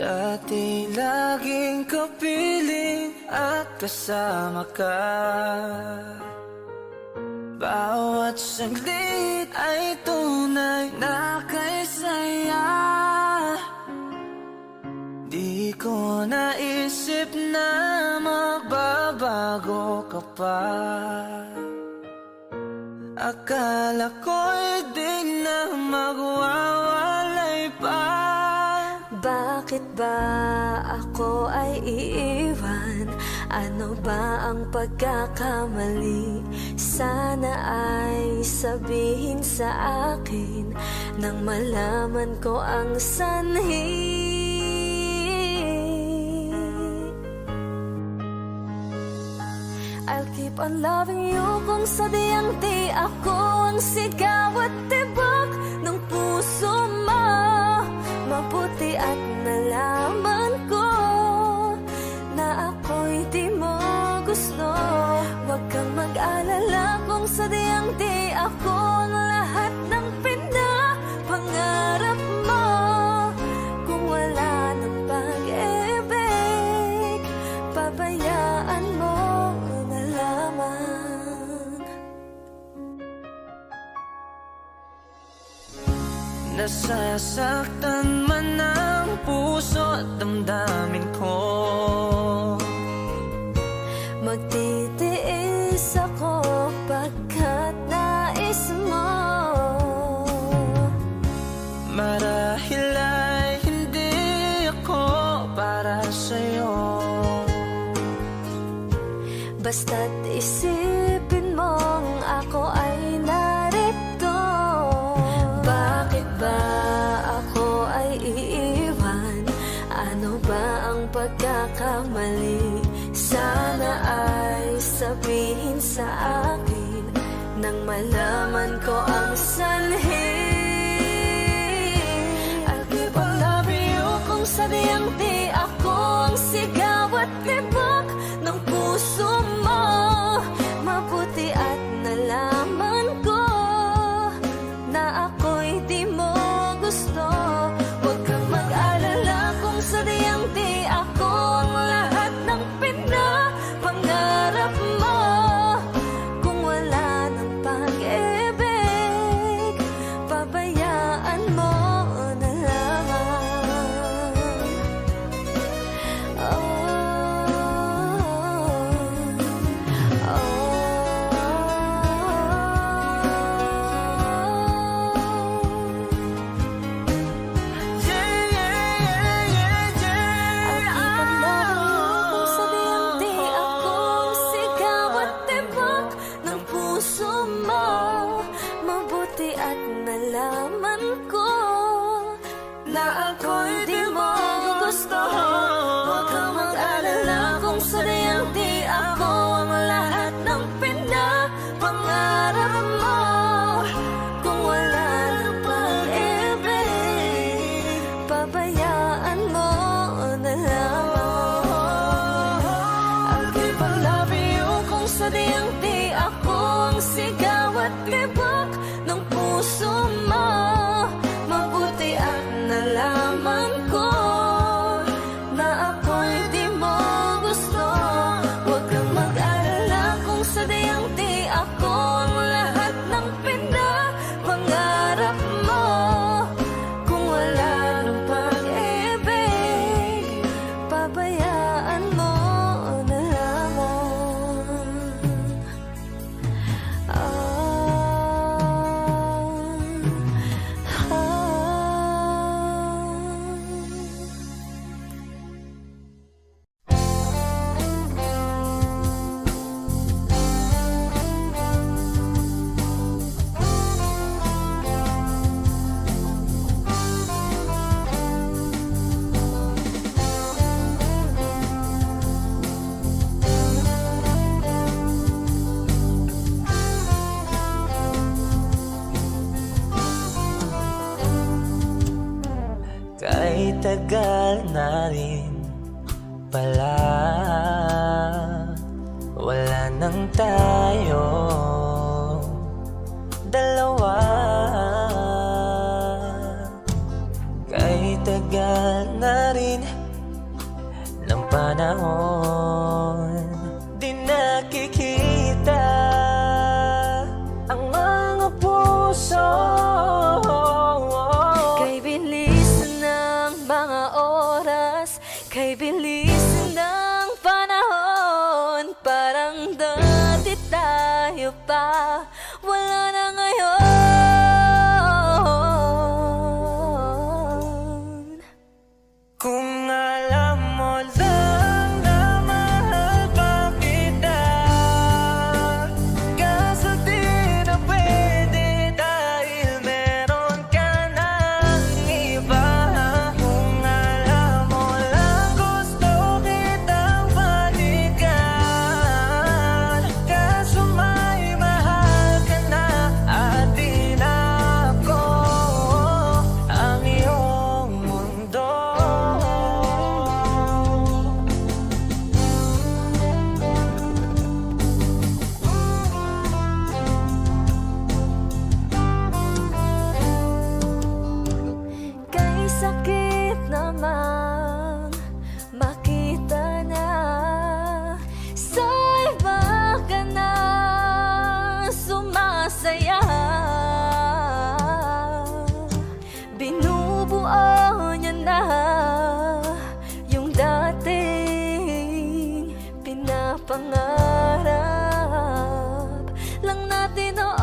Dati laging kapiling at kasama ka. Bawat saglit ay tunay na kay saya. Di ko naisip na magbabago ka pa. Akala ko'y di na magwawalay pa. Bakit ba ako ay iiwan? Ano ba ang pagkakamali? Sana ay sabihin sa akin nang malaman ko ang sanhi. I'll keep on loving you kung sadyang di ako ang sigaw at tibok ng puso mo. Mabuti at nalaman ko na ako'y di mo gusto. Huwag kang mag-alala kung sadyang di ako ang lahat ng pinapangarap mo. Kung wala ng pag-ibig, pabayaan mo na lamang. Nasasaktan man ang puso at damdamin ko. Magtitiis ako pagkat nais mo. Marahil ay hindi ako para sa'yo. Basta't isipin mong ako ay narito. Bakit ba ako ay iiwan? Ano ba ang pagkakamali? Sana ay sabihin sa akin nang malaman ko ang sanhi. I'll keep on loving you kung sadyang di ako ang sigaw at tibok ng puso mo. Mabuti at nalaman ko na ako'y di mo gusto. Huwag kang mag-alala kung sadyang di ako ang lahat ng pinapangarap mo. Kung wala ng pag-ibig, pabayaan mo na lamang. Mabuti at nalaman ko na ako'y di mo gusto. Huwag kang mag-alala kung sadyang di ako ang lahat ng pinapangarap mo. Kung wala ng pag-ibig, pabayaan mo na lamang. I'll keep on loving you kung sadyang di ako ang sigaw at tibok ng puso mo. Mabuti at nalaman ko na ako'y di mo gusto. Huwag kang mag-alala kung sadyang di ako ang lahat ng pinapangarap mo. Kung wala ng pag-ibig, pabayaan mo na lamang. Kay tagal na rin pala, wala nang tayo dalawa. Kay May tagal na rin ng panahon, di nakikita ang mga puso. Kay bilis ng mga oras, kay bilis ng panahon, parang dati tayo pa, wala na ngayon. Kung alam mo lang na mahal pa kita, kaso di na pwede dahil meron ka ng iba. Kung alam mo lang gusto kitang balikan, kaso may mahal ka na at di na ako ang iyong mundo. Kay sakit namang makita na sa iba ka na sumasaya. Binubuo niya na yung dating pinapangarap lang natin noon.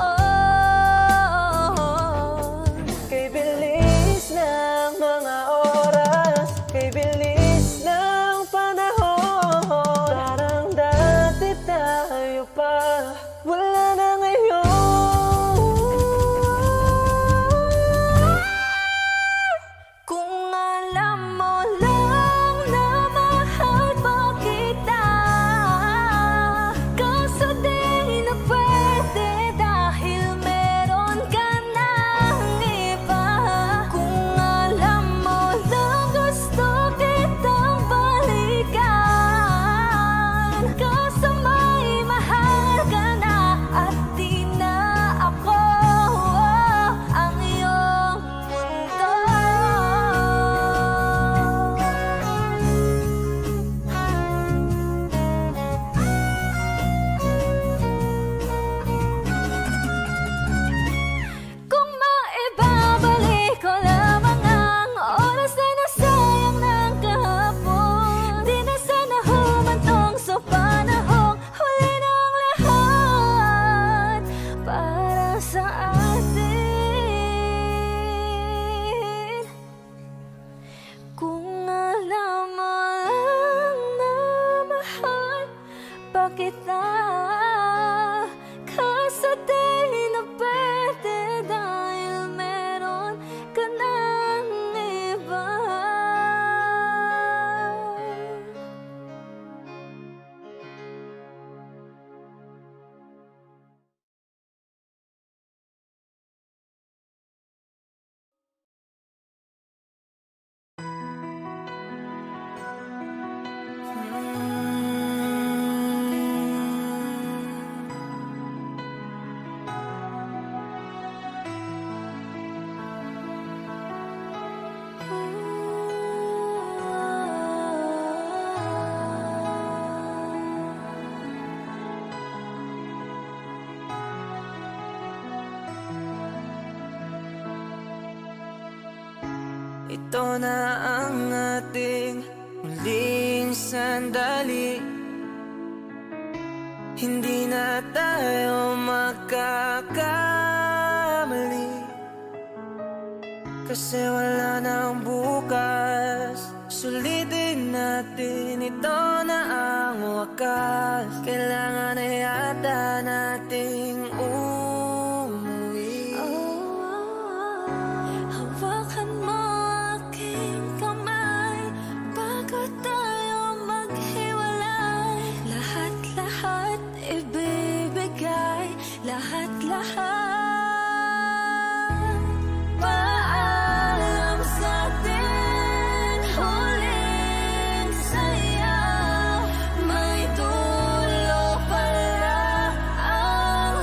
Kay bilis ng mga oras, kay bilis ng panahon, parang dati tayo pa, wala na ngayon. Kung alam mo lang na mahal pa kita, kaso di na pwede dahil meron ka ng iba. Kung alam mo lang gusto kitang balikan, kaso may mahal ka na at di na ako ang iyong mundo. Kung maibabalik ko lamang ang oras na nasayang ng kahapon, di na sana humantong sa panahong huli ng lahat para sa atin. Kung alam mo lang na mahal pa kita, kaso di na pwede dahil meron ka ng iba. Ito na ang ating muling sandali, hindi na tayo magkakamali, kasi wala nang bukas. Sulitin natin, ito na ang wakas. Kailangan na yata nating umuwi. Hawakan mo aking kamay bago tayo maghiwalay. Lahat-lahat ibibigay, lahat-lahat. Paalam sa atin, huling saya. May dulo pala ang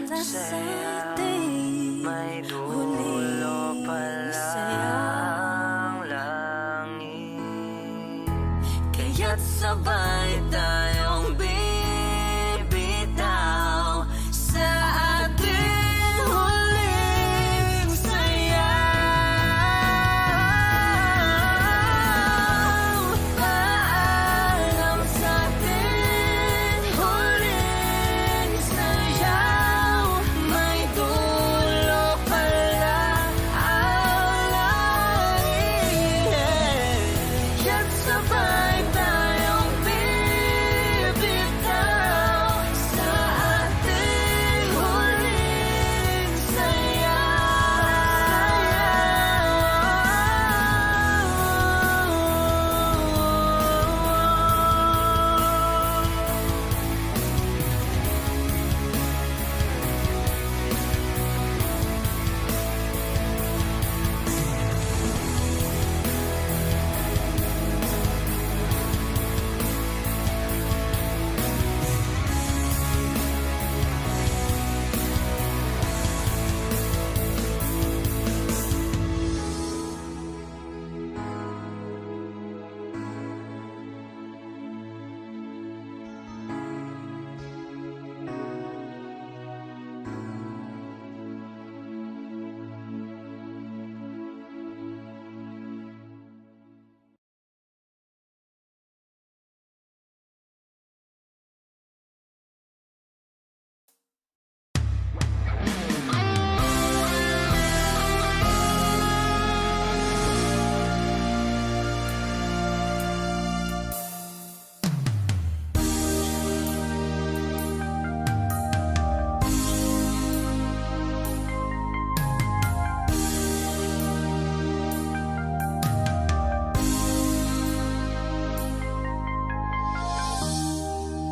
para sa ating may huling dulo pala saya. ang langit. Kaya't sabay tayong bibitaw sa ating huling sayaw. Paalam sa ating huling sayaw. May dulo pala ang langit. Kaya't sabay tayong bibitaw sa ating huling sayaw.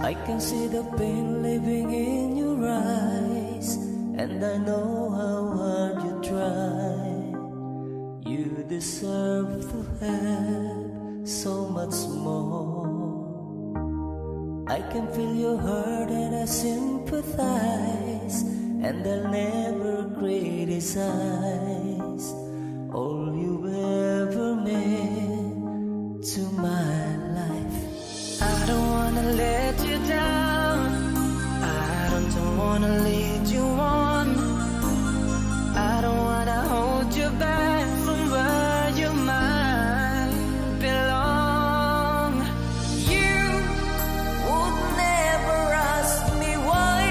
I can see the pain living in your eyes, and I know how hard you try. You deserve to have so much more. I can feel your heart and I sympathize, and I'll never criticize all you ever meant to my life. I don't wanna let you down, I don't wanna lead you on, I don't wanna hold you back from where you might belong. You would never ask me why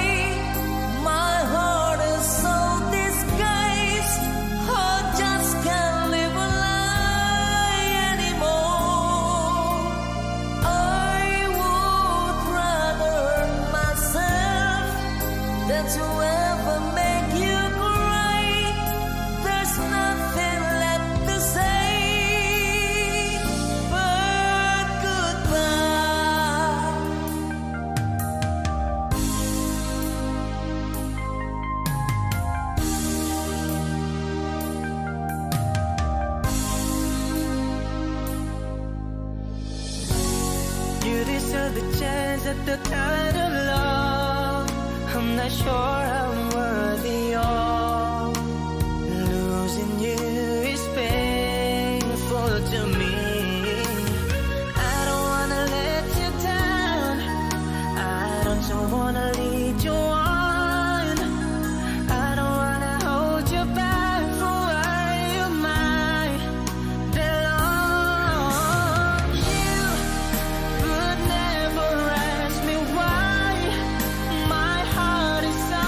my heart is so disguised. I just can't live a lie anymore. I would rather hurt myself than to ever make you cry. There's nothing left to say but goodbye. You deserve the chance at the kind of love I'm not sure I'm worthy of. Losing you is painful to me. I don't wanna let you down, I don't wanna lead you on, I don't wanna hold you back from where you might belong. You would never ask me why my heart is so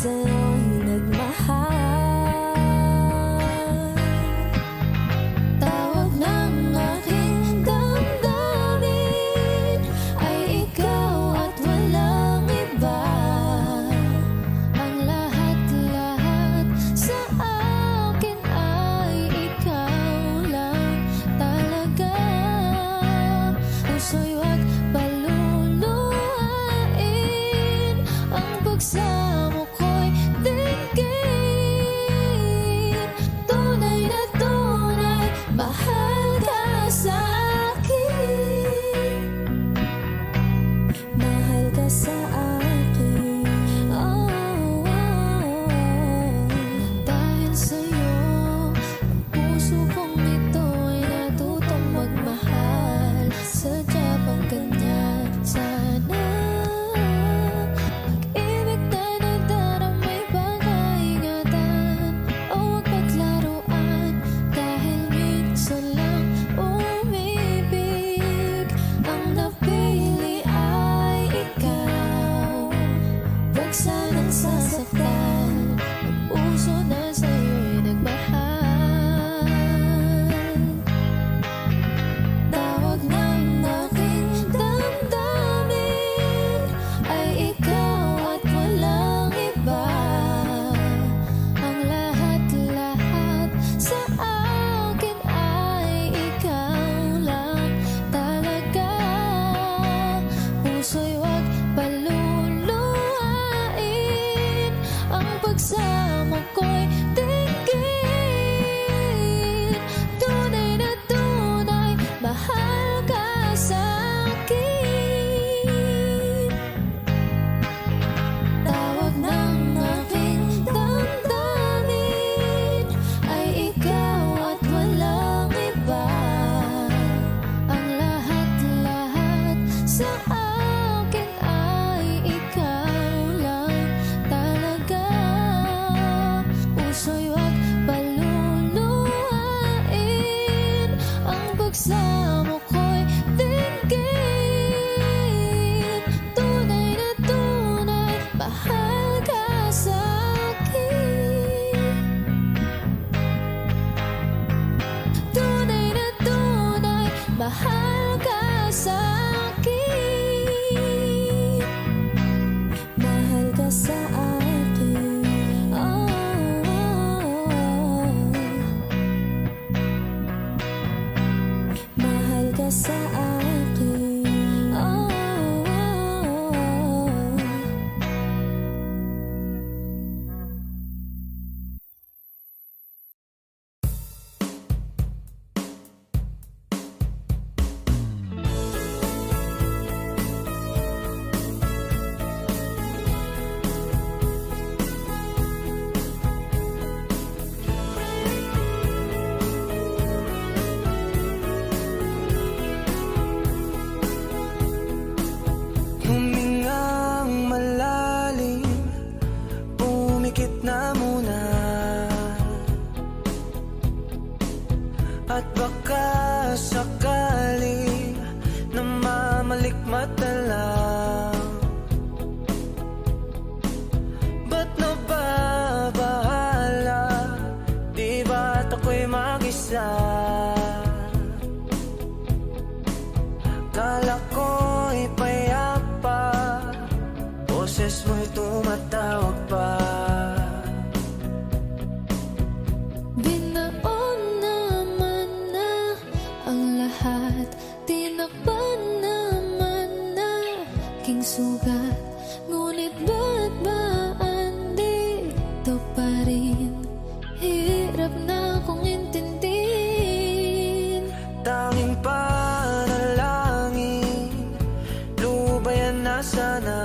sa'yo'y nagmahal. Tawag ng aking damdamin ay ikaw at walang iba. Ang lahat-lahat sa akin ay ikaw lang talaga. Puso'y huwag paluluhain, ang pagsamo ko'y dinggin. Tunay na tunay, mahal ka sa akin. Mahal ka sa akin. Oh, oh, oh. Dahil sa'yo, ang puso kong ito ay natutong magmahal. Sadya bang ganyan sana? Pag-ibig tayo nagdaramay, baka ingatan o huwag paglaruan. Dahil minsan lang umibig, ang napili ay ikaw. Huwag sanang sasaktan ang puso na sa'yo'y nagmahal. Tawag ng aking damdamin ay ikaw at walang iba. Ang lahat-lahat sa akin ay ikaw lang talaga. Puso'y huwag paluluhain, ang pagsamo ko'y dinggin. Tunay na tunay, mahal ka sa akin. Tawag ng aking damdamin ay ikaw at walang iba. Ang lahat-lahat sa akin ay ikaw lang talaga. Puso'y huwag paluluhain, ang pagsamo ko'y dinggin. Tunay na tunay, mahal ka sa akin. Tunay na tunay, mahal ka sa akin. Mahal ka sa akin. Oh, oh, oh. Mahal ka sa akin. Oh, oh, oh. Humingang malalim, pumikit na muna. At baka sakali namamalikmat na lang. Ba't nababahala? Di ba't ako'y mag-isa? Kala ko'y payapa, boses mo'y tumatawag pa. Binaon naman na ang lahat, tinakpan naman na aking sugat. Ngunit ba't ba andito pa rin? Hirap na akong intindihin. Tanging panalangin, lubayan na sana.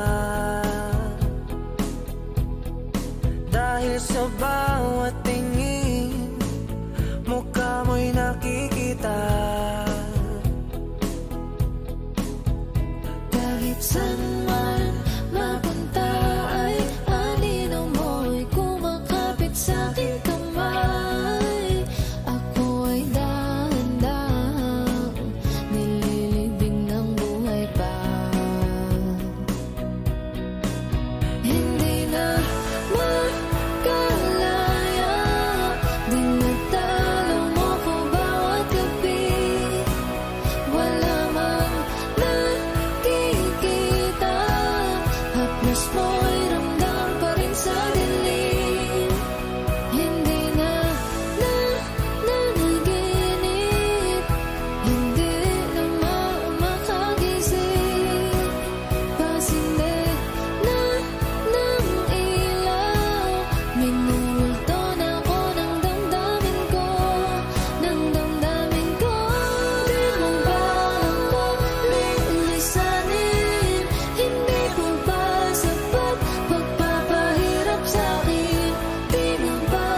mo'y ramdam pa rin sa dilim. Hindi na nanaginip, hindi na makagising. Pasinde na ng ilaw, minulto na ako ng damdamin ko, ng damdamin ko. Di mo ba ako lilisanin? Hindi ko ba sapat pagpapahirap sa'kin? Di mo ba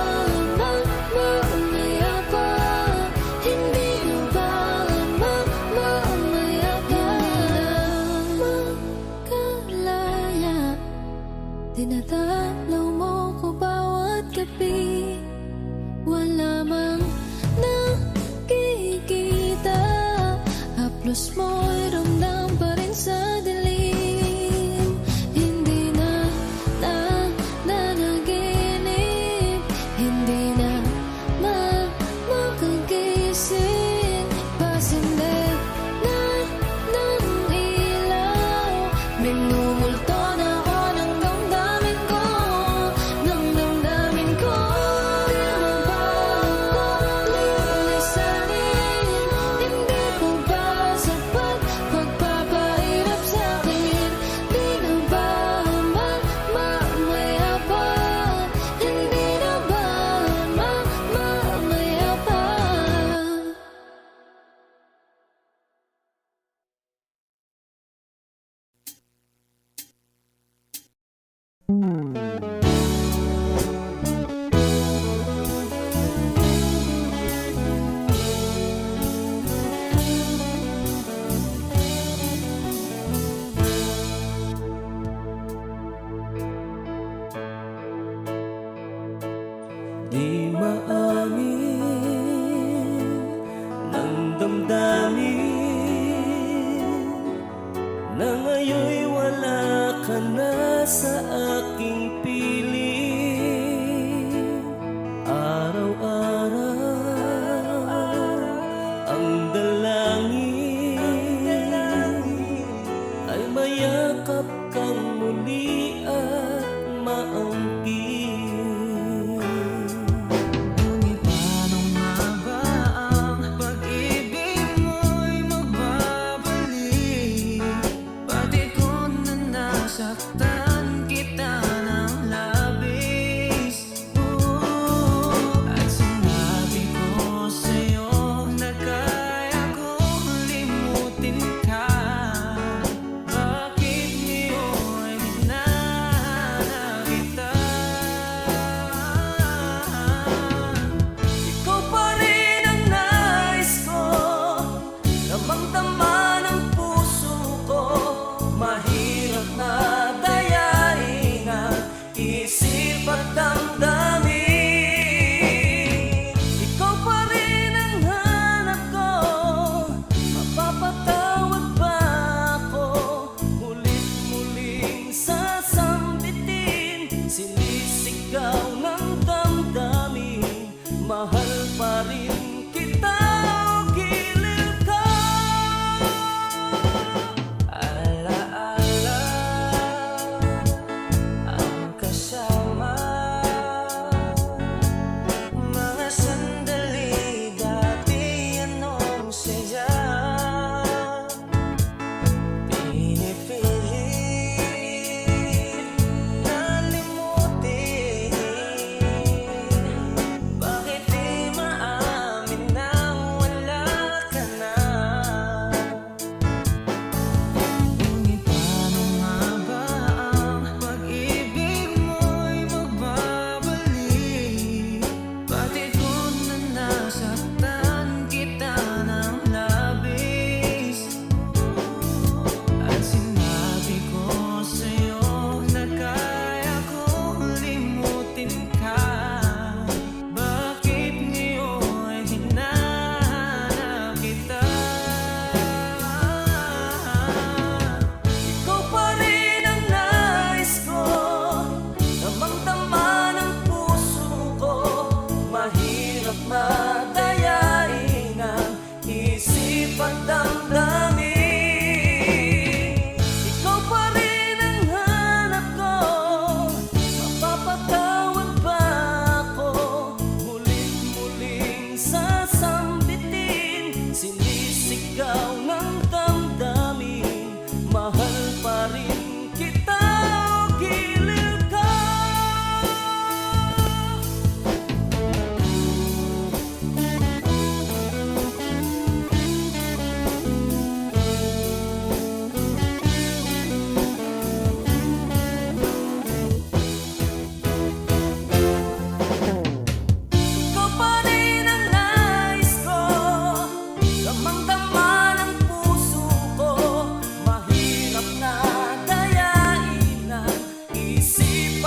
mamaya pa? Hindi mo ba mamaya pa? Makalaya, tinataplaw mo ko bawat gabi. Wala mang nakikita, haplos mo'y ramdam pa rin sa dilim. Hindi na nanaginip, hindi na makagising. Pasinde na ng ilaw, minumulto na ako ng damdamin ko, ng damdamin ko. Di mo ba ako lilisanin? Hindi ko ba sapat pagpapahirap sa'kin? Di na ba mamaya pa? Hindi na ba mamaya pa? Di maamin ng damdamin na ngayon'y wala ka na sa aking piling. Araw-araw ang dalangin ay mayakap kang muli at maangkin. Ngunit paano nga ba ang pag-ibig mo'y magbabalik? Pati ko na nasaktan kita ng labis. At sinabi ko sa'yo na kaya kong limutin ka. Bakit ngayon di na kita? Ikaw pa rin ang nais ko, damang-dama ng puso ko. Mahirap na dayain ang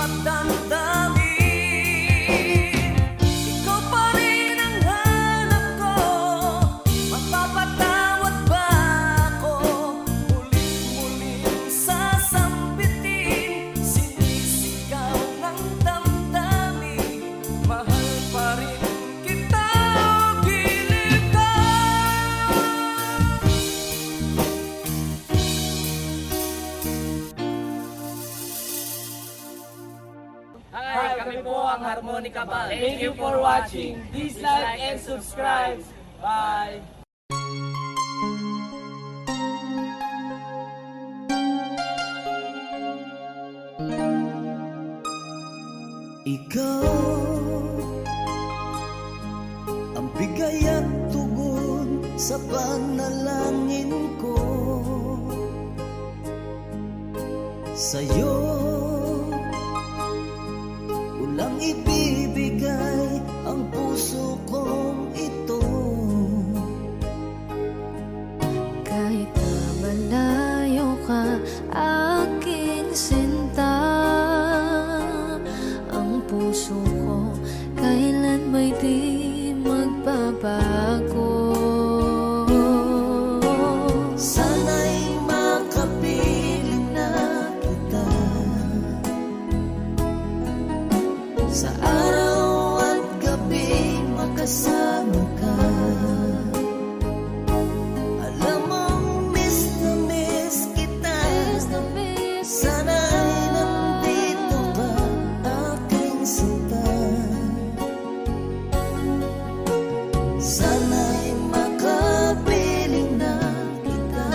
dapat damdamin. Ikaw pa rin ang hanap ko. Mapapatawad ba ako? Muling-muling sasambitin, sinisigaw ng damdamin. Mahal pa rin kita, gilid ka. Hi, kami po ang Harmonica Band. Thank you for watching. Please like and subscribe. Bye! Ikaw ang bigay at tugon sa panalangin ko. Sa'yo ulang ibibigay ang puso kong ito. Kahit na malayo ka, aking sinta, ang puso ko kailan may di magbabago. Sana'y makapiling na kita sa araw at gabi, makasama ka. Alam mong miss na miss kita. Sana'y nandito ka, aking sinta. Sana'y makapiling na kita.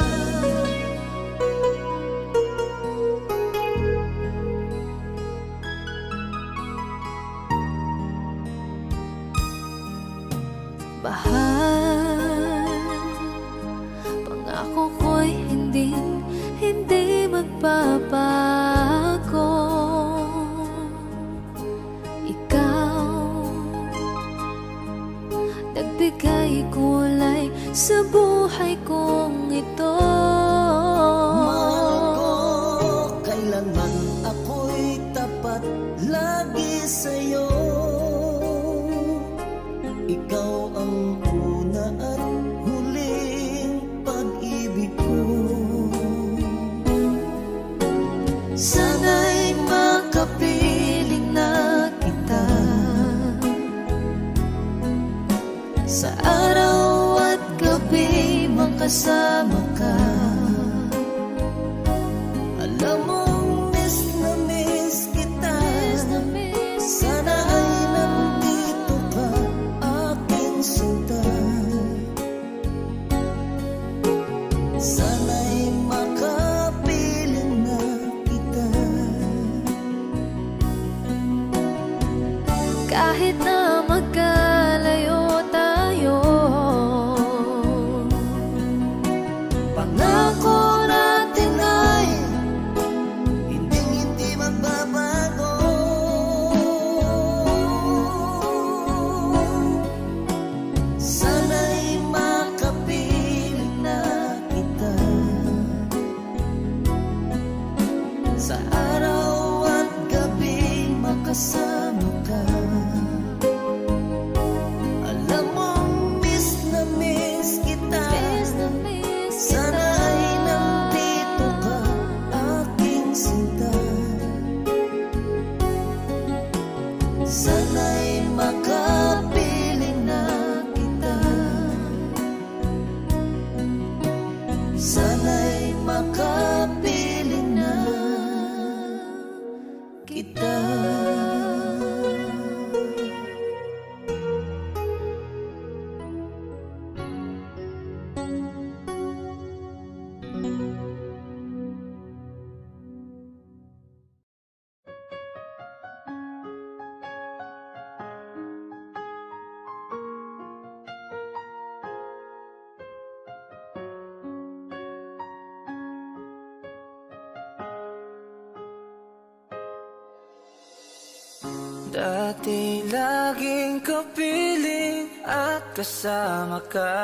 Bahal, pangako ko'y hindi magbabago. Ikaw, nagbigay kulay sa buhay kong ito. Mahal ko, kailanman ako'y tapat lagi sa'yo. Ikaw ang una at huling pag-ibig ko. Sana'y makapiling na kita sa araw at gabi, makasama ka. Alam mong miss na miss kita. Sana ay nandito ka, aking sinta. Sana'y makapiling na kita. Kahit na magkalayo tayo, Pangako natin ay hindi magbabago. Sana'y makapiling na kita sa araw at gabi, makasama ka. Alam mong miss na miss kita. Sana'y nandito ka, aking sinta. Sana'y makapiling na kita. Sana'y makapiling na kita. Dati laging kapiling at kasama ka.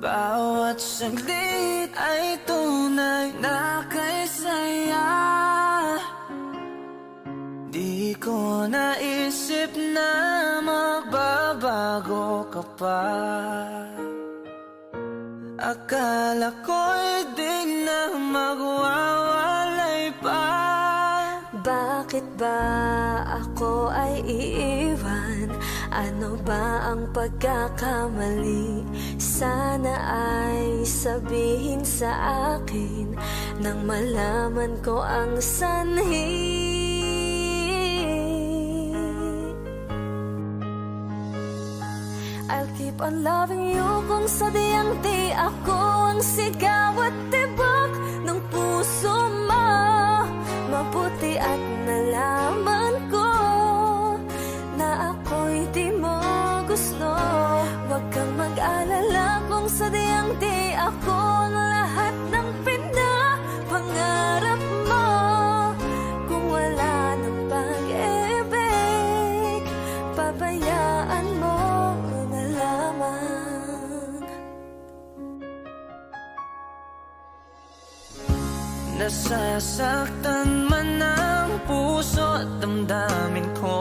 Bawat saglit ay tunay na kay saya. naisip na magbabago ka pa. Akala ko'y di na magwawalay pa. Bakit ba ako ay iiwan? Ano ba ang pagkakamali? Sana ay sabihin sa akin nang malaman ko ang sanhi. I'll keep on loving you kung sadyang di ako ang sigaw at tibok ng puso mo. Mabuti at nalaman ko na ako'y di mo gusto. Huwag kang mag-alala kung sadyang di ako ang lahat ng pinapangarap mo. Kung wala ng pag-ibig, pabayaan mo na lamang. Nasasaktan man ang puso at damdamin ko.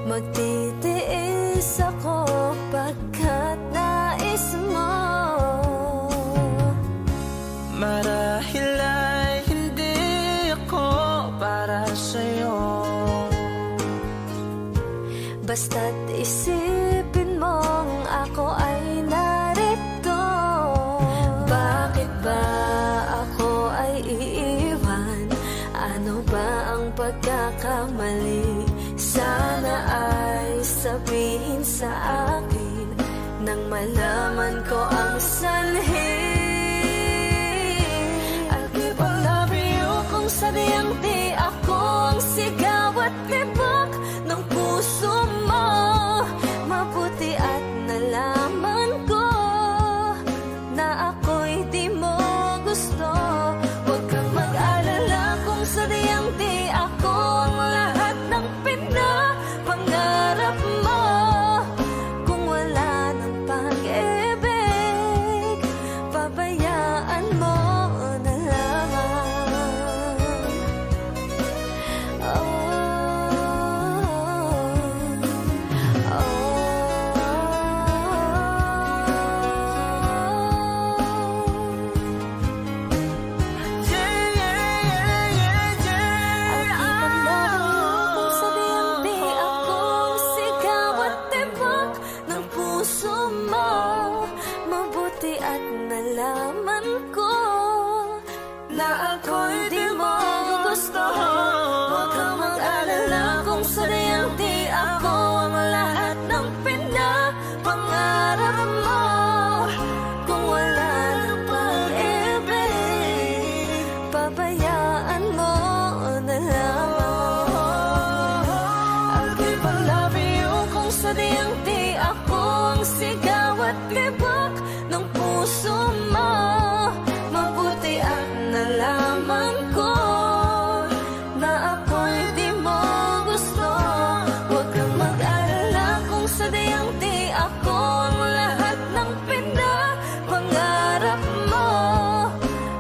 Magtitiis ako pagkat nais mo. Marahil ay hindi ako para sa'yo. Basta't isipin mong ako ay narito. Bakit ba ako ay iiwan? Ano ba ang pagkakamali? Sana ay sabihin sa akin nang malaman ko ang sanhi. I'll keep on loving you kung sadyang di ako ang sigaw at tibok ng puso mo. Mabuti at nalaman ko na ako'y di mo gusto. Huwag kang mag-alala kung sadyang di ako ang lahat ng pinapangarap mo. Kung wala ng pag-ibig, pabayaan mo na lamang. Oh, na ako'y di mo gusto. Huwag kang mag-alala kung sadyang di ako ang lahat ng pinapangarap mo. Kung wala ng pag-ibig, pabayaan mo na lamang. I'll keep on loving you kung sadyang di ako ang sigaw at tibok ng puso mo. Mabuti at nalaman ko na ako'y di mo gusto. Huwag kang mag-alala kung sadyang di ako ang lahat ng pinapangarap mo.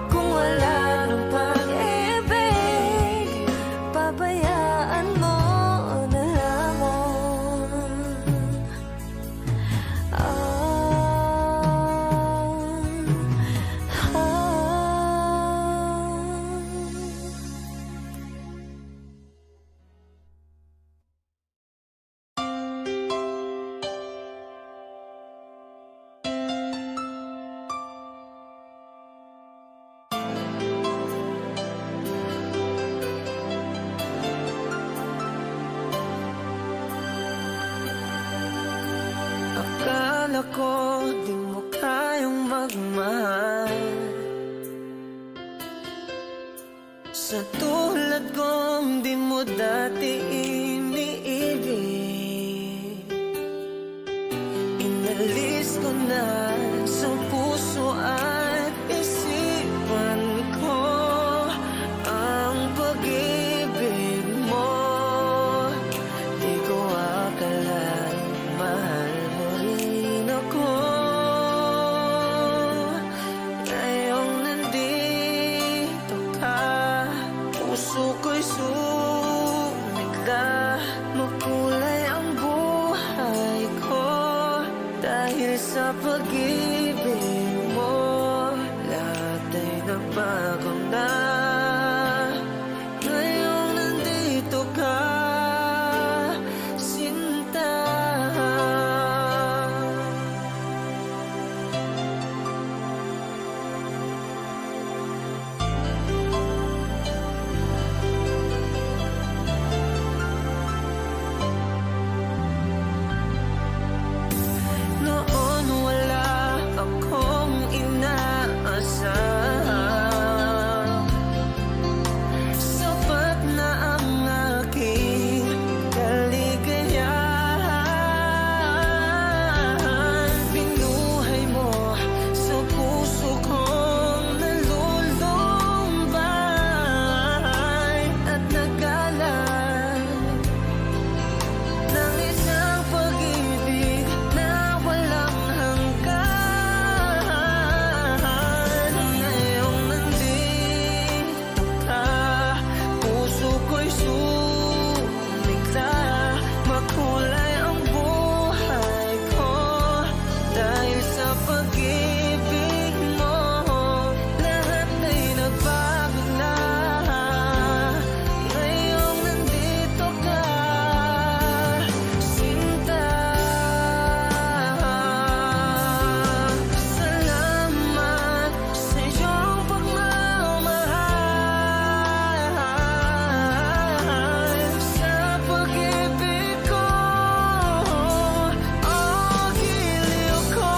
Kung wala ng pag-ibig, pabayaan mo na lamang. Akala ko di mo kayang magmahal. Sa tulad kong di mo dati iniibig. Inalis ko na sa puso at isipan ko ang pag-ibig mo. Di ko akalain mahal mo rin ako. Ngayong nandito ka, puso ko'y pag-ibig mo, lahat ay nagbago na. Ngayong nandito ka, sinta. Noon wala akong inaasahan, sapat na ang aking kaligayahan. Binuhay mo sa puso kong nalulumbay at nagalan ng isang pag-ibig na walang hanggan. Ngayong nandito ka, puso ko'y sumigla. Makulay ang buhay ko dahil sa pag-ibig mo. Lahat ay nagbago na. Ngayong nandito ka, sinta. Salamat sa iyong pagmamahal, sa pag-ibig ko, o giliw ko.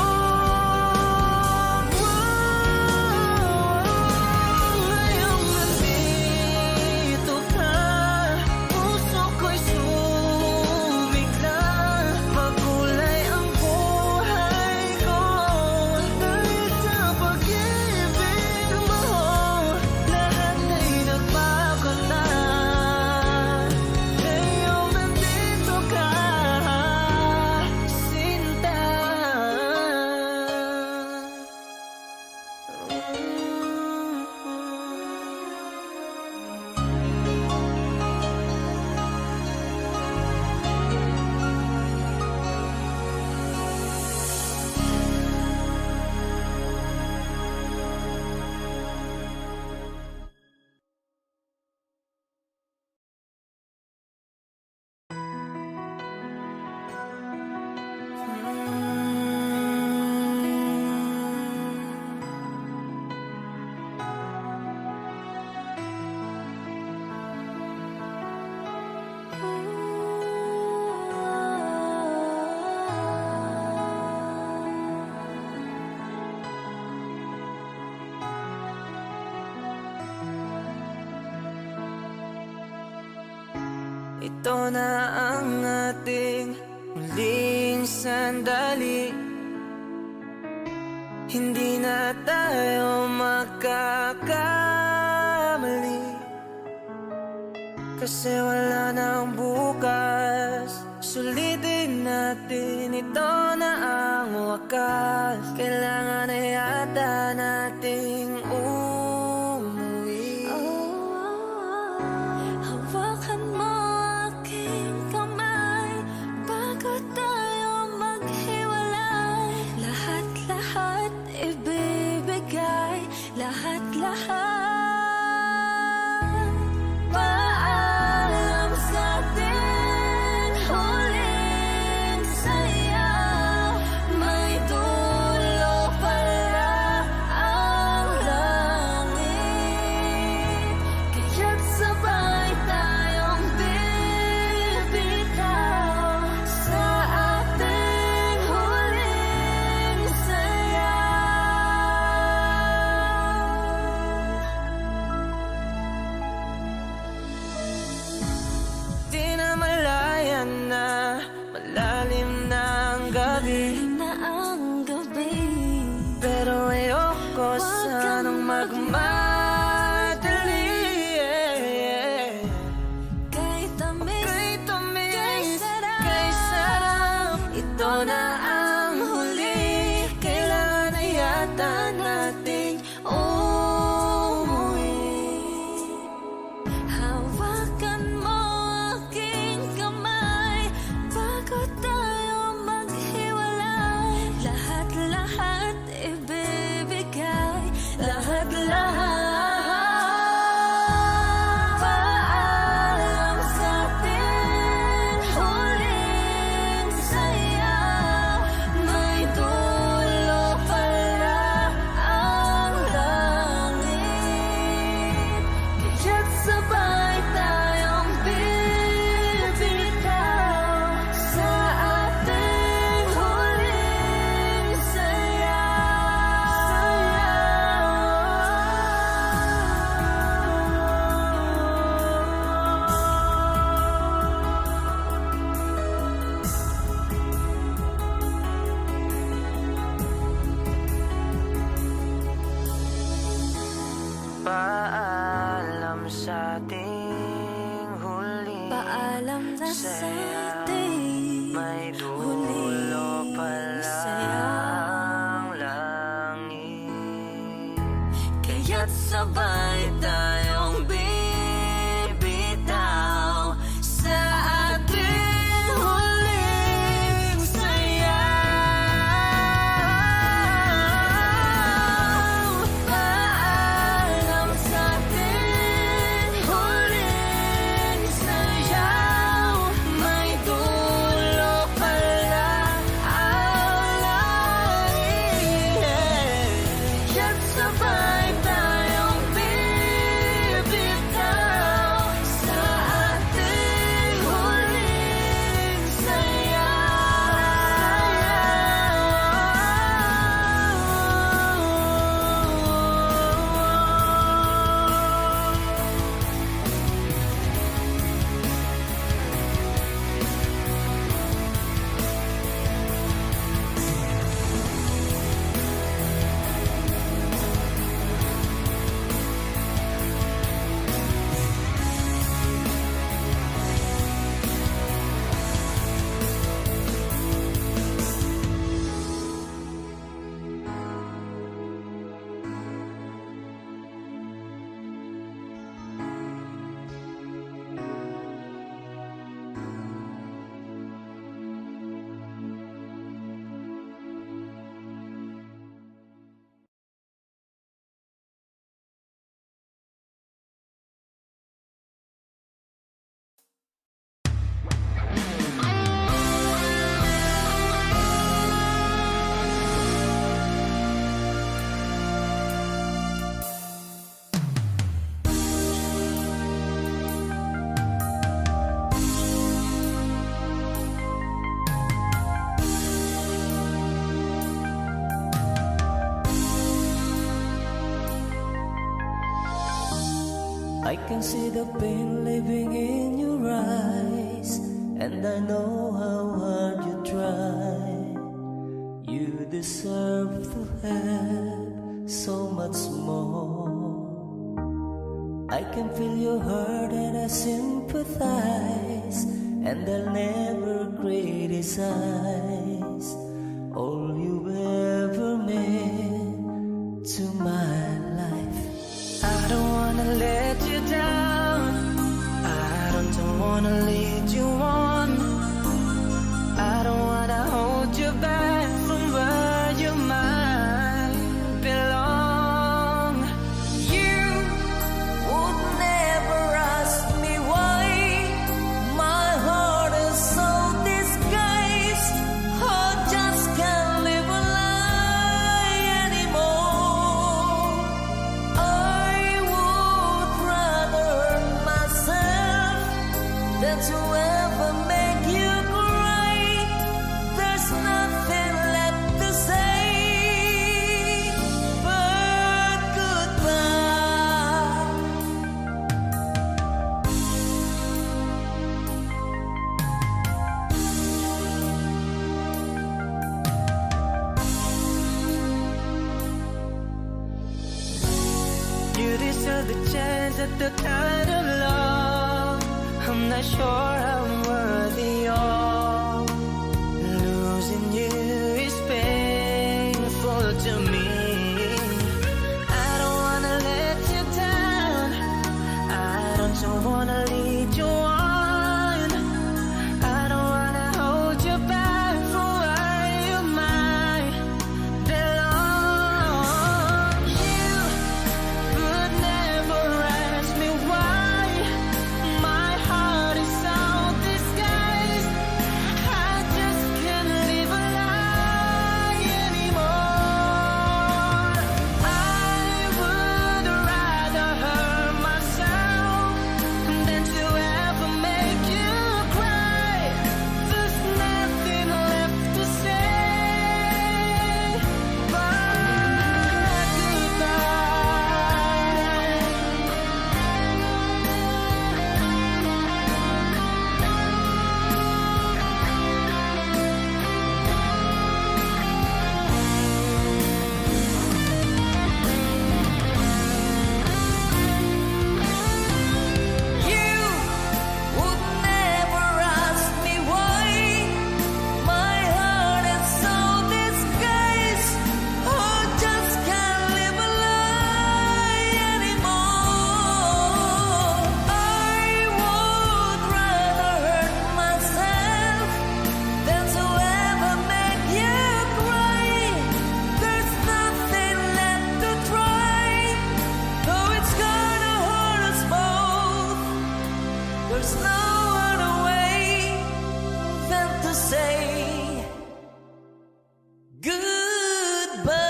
Ngayong nandito ka, puso ko'y sumigla. Makulay ang buhay ko dahil sa pag-ibig mo. Lahat ay nagbago na. Ngayong nandito ka, sinta. Ito na ang ating muling sandali. Hindi na tayo magkakamali, kasi wala nang bukas. Sulitin natin, ito na ang wakas. Kailangan na yata nating umuwi. Hawakan mo aking kamay bago tayo maghiwalay. Lahat-lahat ibibigay, lahat-lahat. Paalam sa atin, huling saya. May dulo pala ang sa ating huli. Paalam na sa ating May dulo huling pala saya. ang langit. Kaya't sabay tayong bibitaw sa ating huling sayaw. Paalam sa ating huling sayaw. May dulo pala ang langit. Kaya't sabay tayong bibitaw sa ating huling sayaw. I can see the pain living in your eyes, and I know how hard you try. You deserve to have so much more. I can feel your heart and I sympathize, and I'll never criticize all you ever meant to my life. I don't wanna let you down. I don't wanna lead you on. I don't wanna hold you back from where you might belong. You would never ask me why my heart is so disguised. I just can't live a lie anymore. I would rather hurt myself than to ever make you cry. There's nothing left to say but goodbye. You deserve the chance at the kind of love I'm not sure I'm worthy of. Losing you is painful to me. I don't wanna let you down. I don't wanna lead you on. I don't wanna hold you back from where you might belong. You would never ask me why my heart is so disguised. There's no other way than to say goodbye.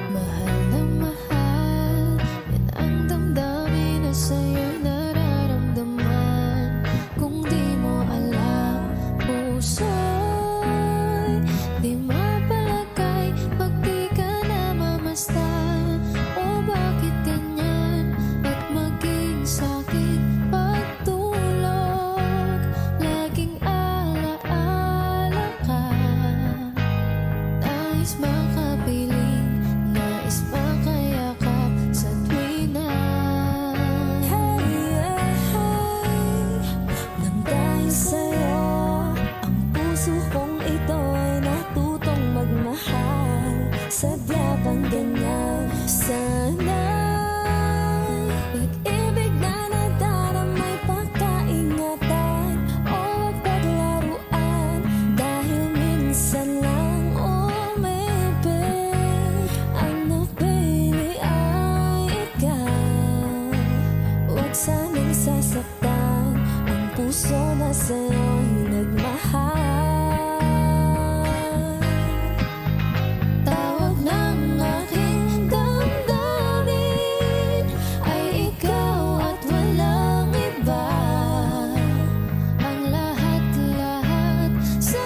Mahal na mahal, yan ang damdamin na sa'yo'y nararamdaman. Kung di mo alam, puso'y di mapalagay pag di ka namamasdan. O bakit ganyan at maging sakit pagtulog? Laging alaala ka, nais makapiling, nais makayakap sa tuwina. Nang dahil sa'yo, ang puso kong ito ay natutong magmahal. Sadya bang ganyan? Sana'y pag-ibig na nadaramay pagkaingatan o wag paglaruan. Dahil minsan lang umibig, ang napili ay ikaw. Huwag sanang sasaktan ang puso na sa'yo'y nagmahal. Tawag ng aking damdamin ay ikaw at walang iba. Ang lahat-lahat sa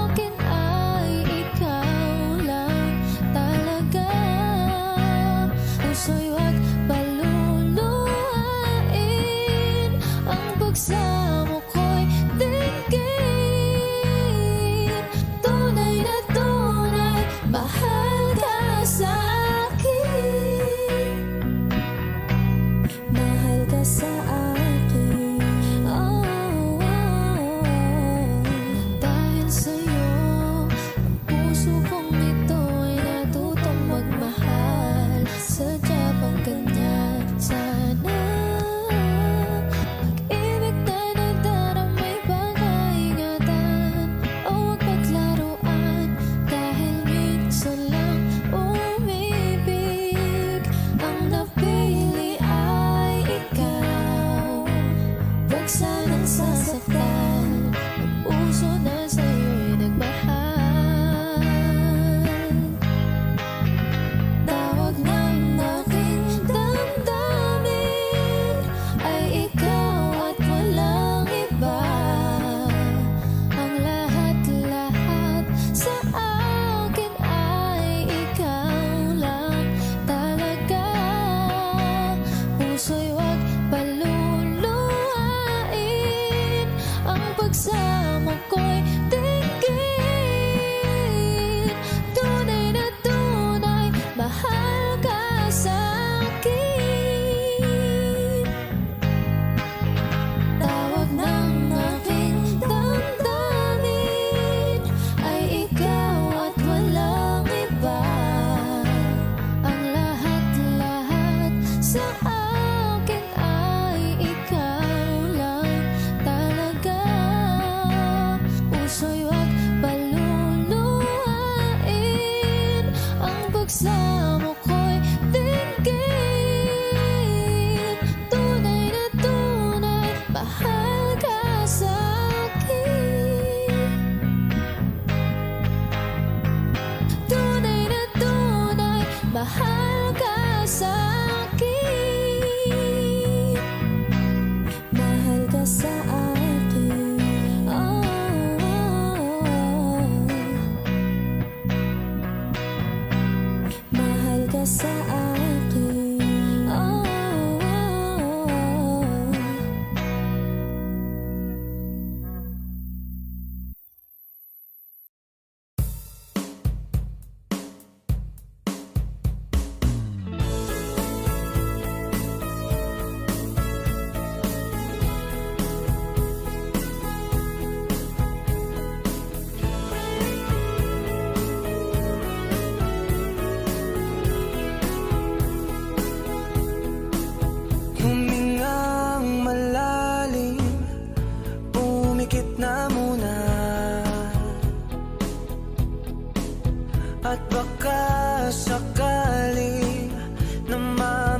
akin ay ikaw lang talaga. Puso'y huwag paluluhain, ang pagsamo ko'y dinggin. Tunay na tunay, mahal ka sa akin. Mahal ka sa akin. Oh, oh, oh. Dahil sa'yo, ang puso kong ito ay natutong magmahal. Sadya bang ganyan?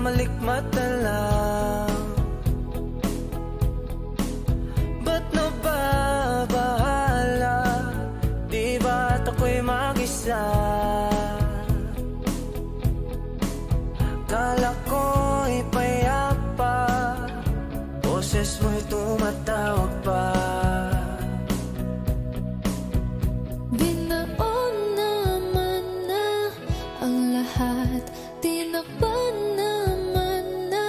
malikmat na lang. Ba't nababahala? Di ba't ako'y mag-isa? Kala ko'y payapa, boses mo'y tumatawag pa. Binaon naman na ang lahat, tinakpan naman na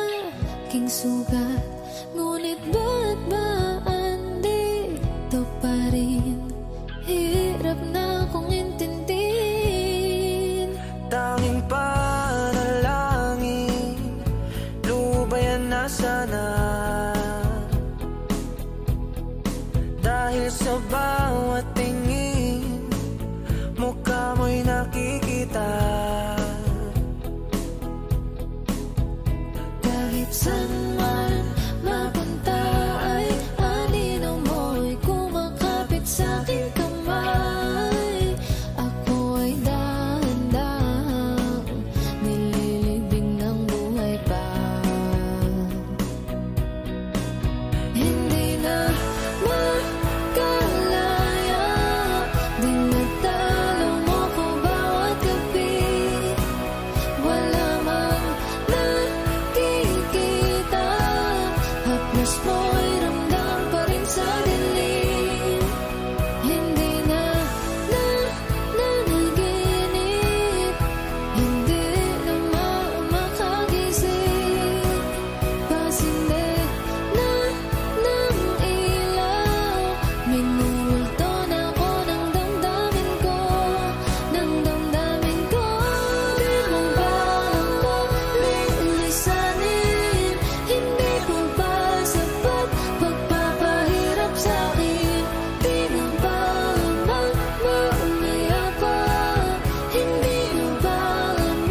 king sugat. Ngunit ba't ba andito pa rin? Hirap na kong intindihin. Tanging panalangin, lubayan na sana. Dahil sa bawat tingin, mukha mo'y nakikita. Kahit saan man mapunta ay anino mo'y kumakapit sa aking kamay. Ako ay dahan-dahang nililibing ng buhay pa. Hindi na makalaya, dinadalaw mo ko bawat gabi. Wala mang nakikita, haplos mo'y ramdam pa rin sa dilim. Hindi na nanaginip, hindi na makagising. Pasinde na ng ilaw, minulto na ako ng damdamin ko, ng damdamin ko. Di mo ba ako lilisanin? Hindi ko ba sapat pagpapahirap sa'kin? Di na ba mamaya pa? Hindi na ba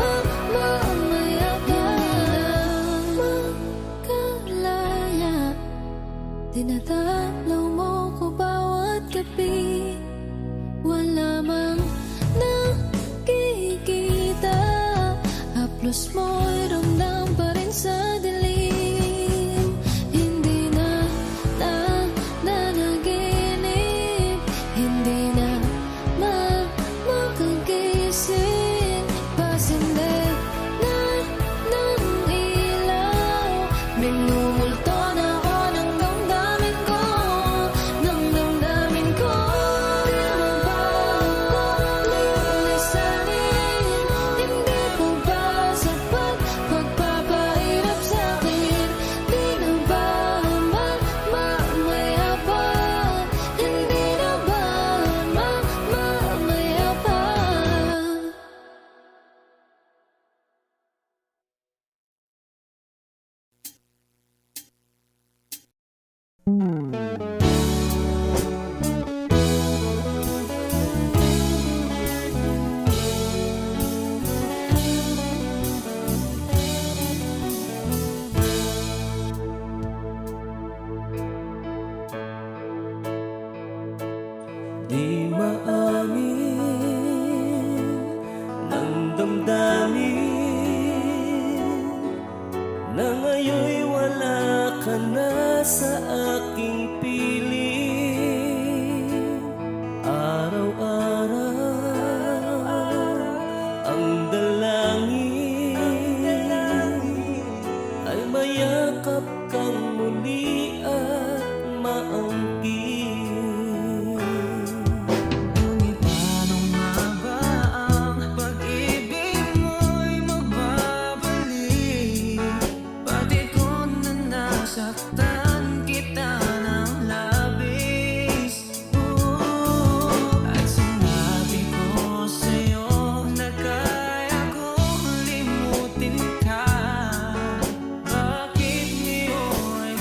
mamaya pa? Makalaya, dinadalaw mo ko bawat gabi. Wala mang nakikita, haplos mo'y ramdam pa rin sa dilim. Hindi na nanaginip, hindi na makagising. Pasinde na ng ilaw, minumulto na ako ng damdamin ko, ng damdamin ko. Di mo ba ako lilisanin? Hindi ko ba sapat pagpapahirap sa'kin? Di na ba mamaya pa? Hindi na ba mamaya pa? Di maamin ng damdamin na ngayon'y wala ka na sa aking piling. Araw-araw ang dalangin ay mayakap kang muli at maangkin. Ngunit paano nga ba ang pag-ibig mo'y magbabalik? Pati ko na nasaktan kita ng labis. At sinabi ko sa'yo na kaya kong limutin ka. Bakit ngayon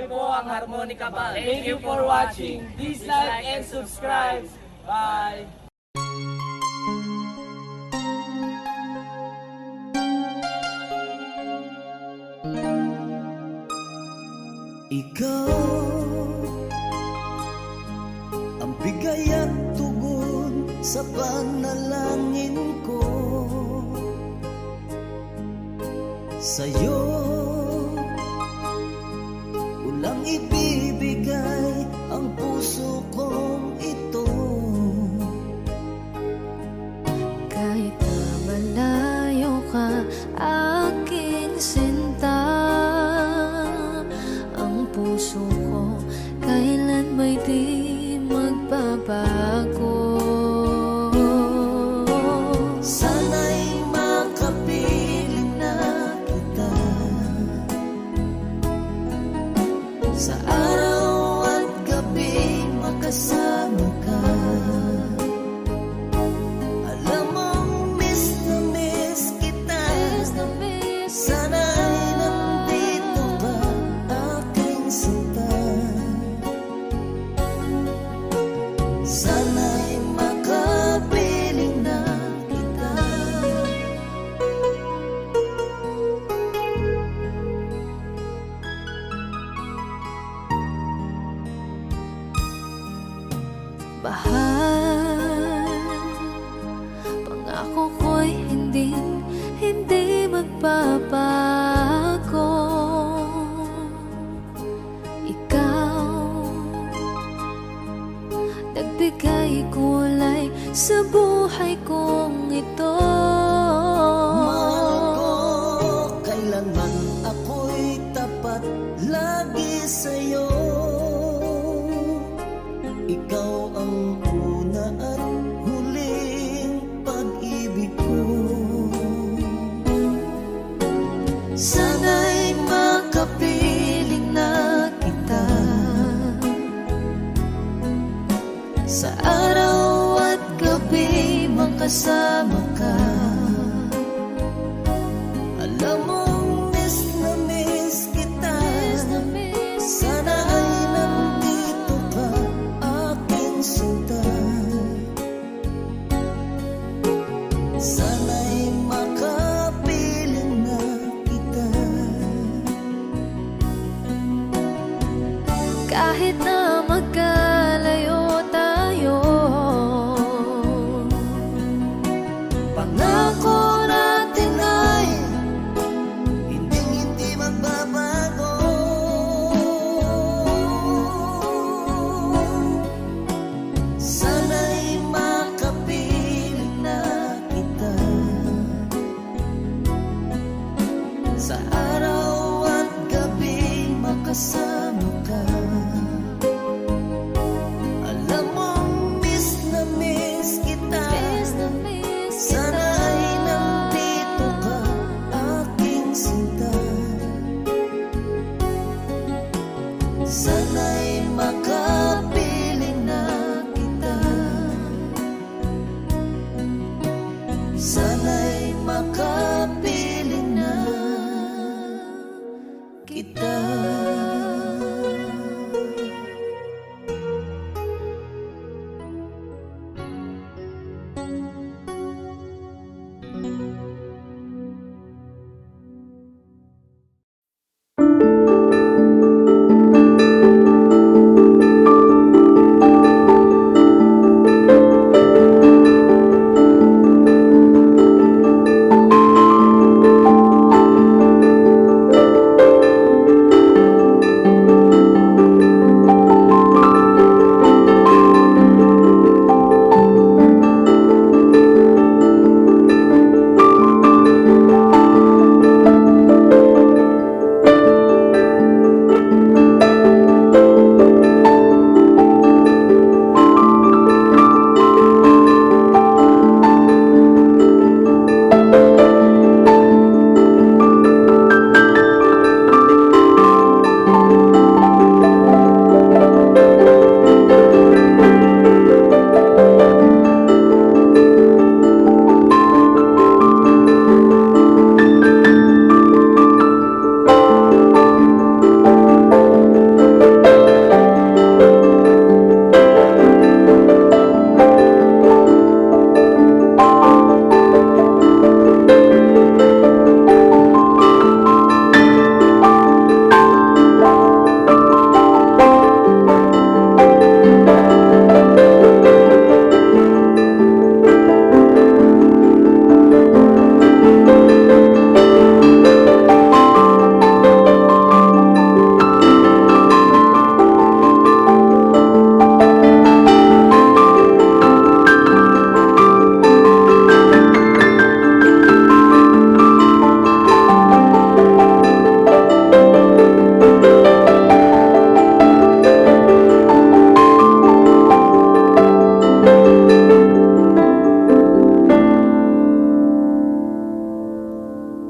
po ang Harmonica Pal. Thank you for watching. Please like and subscribe. Bye! Ikaw ang bigay at tugon sa panalangin ko. Sa'yo ulang ibibigay ang puso kong ito. Kahit na malayo ka, aking sinta, ang puso ko kailan may di magbabago. Sana'y makapiling na kita sa araw at gabi, makasama ka. Alam mong miss na miss kita. Sana'y nandito ka, aking sinta. Sana'y makapiling na kita. Bahal, pangako ko'y hindi magbabago. Ikaw, nagbigay kulay sa buhay kong ito. Mahal ko, kailanman ako'y tapat lagi sa'yo. Ikaw ang una at huling pag-ibig ko. Sana'y makapiling na kita sa araw at gabi, makasama ka. Alam mong miss na miss kita. Sana ay nandito ka, aking sinta. Sana'y makapiling na kita. Kahit na magkalayo tayo, Pangako natin ay hindi magbabago. Sana'y makapiling na kita sa araw at gabi, makasama ka. Alam mong miss na miss kita. Sana ay nandito ka, aking sinta. Sana'y makapiling na kita. Sana'y makapiling na kita.